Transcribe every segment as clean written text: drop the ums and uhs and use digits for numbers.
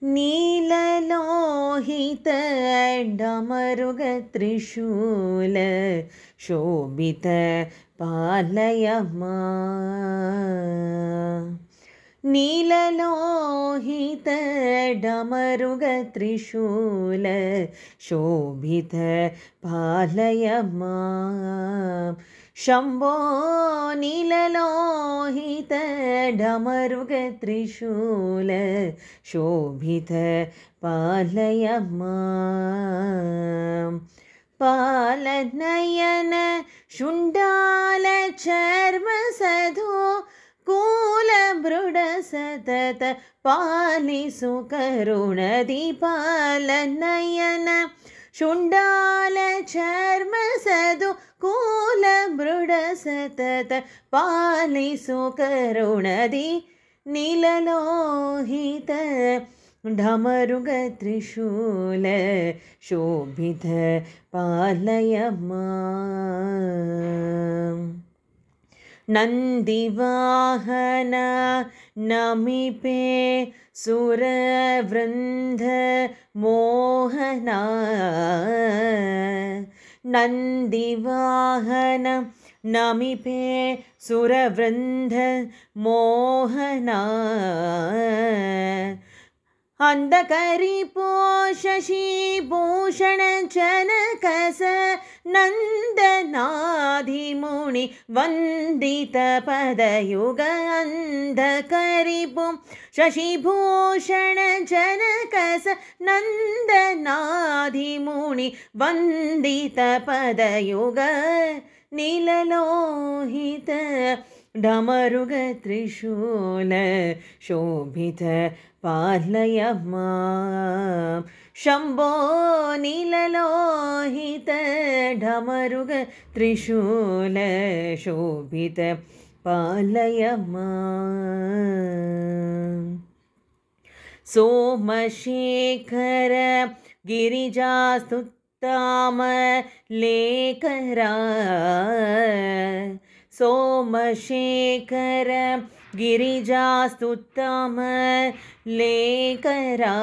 नीललोहित डमरुगत्रिशूल शोभित पालय माम्। नीललोहित डमरुगत्रिशूल शोभित पालय माम्। शम्भो नीललोहित डमरुगत्रिशूल शोभित पालय माम्। पालनयन शुण्डाल चर्म सधो कूलमृड सतत पालिसु करुणदि। पालनयन शुण्डाल चर्म सधो कूलमृड सतत पालिसु करुणदि। नीललोहित डमरुगत्रिशूल शोभित पालय माम्। नन्दिवाहन नमिपे सुरवृन्द मोहना। नन्दिवाहन नमिपे सुरवृन्द मोहना। अंधकरिपो शशिभूषण जनकस नन्दनाधिमुनि वन्दित पदयुग। अंधकरिपो शशिभूषण जनकस नन्दनाधिमुनि वन्दित पदयुग। नीललोहित डमरुगत्रिशूल शोभित पालय माम्। शम्भो नीललोहित डमरुगत्रिशूल शोभित पालय माम्। सोमशेखर गिरिजास्तुतामलेकरा। सोमशेखर गिरिजास्तुतामलेकरा।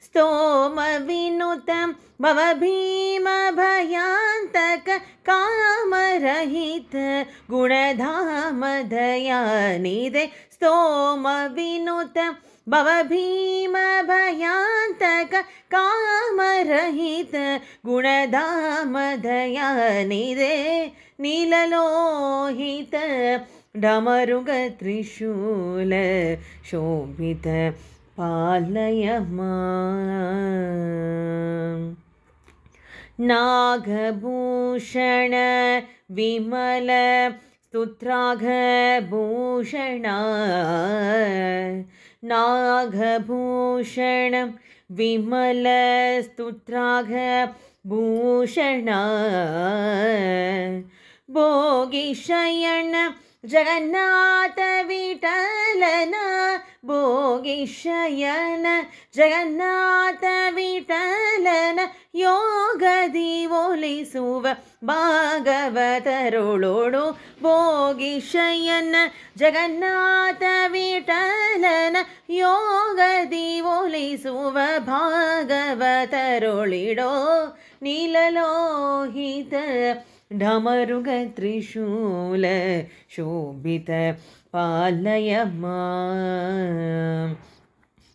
स्तोम विनुत भवभीम भयान्तक कामरहित गुणधाम दयानिधे। स्तोम विनुत भवभीम भयान्तक कामरहित गुणधाम दयानिधे। नीललोहित डमरुगत्रिशूल शोभित पालय माम्। नागभूषण विमल स्तुत्राघभूषण। नागभूषण विमल स्तुत्राघभूषण। भोगिशयन जगन्नाथ विठलन। भोगिशयन जगन्नाथ विठलन योगदि ಒಲಿಸುವ ಭಾಗವತರುಳೋಡು. ಭೋಗಿಶಯನ ಜಗನ್ನಾಥ ವಿಠಲನ ಯೋಗದಿ ಒಲಿಸುವ ಭಾಗವತರುಳಿಡೋ. ನೀಲಲೋಹಿತ ಡಮರುಗತ್ರಿಶೂಲ ಶೋಭಿತ ಪಾಲಯ ಮಾಮ್.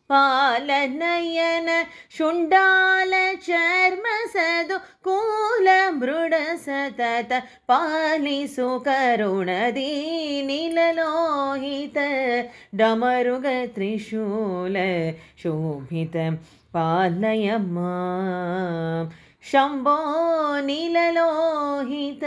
ಪಾಲನಯನ ಶುಂಡಾಲ ಚರ್ಮ ಸದು ಕೂಲ ಮೃಡ ಸತತ ಪಾಲಿಸು ಕರುಣದಿ. ನೀಲಲೋಹಿತ ಡಮರುಗತ್ರಿಶೂಲ ಶೋಭಿತ ಪಾಲಯ ಮಾಮ್. ಶಂಭೋ ನೀಲಲೋಹಿತ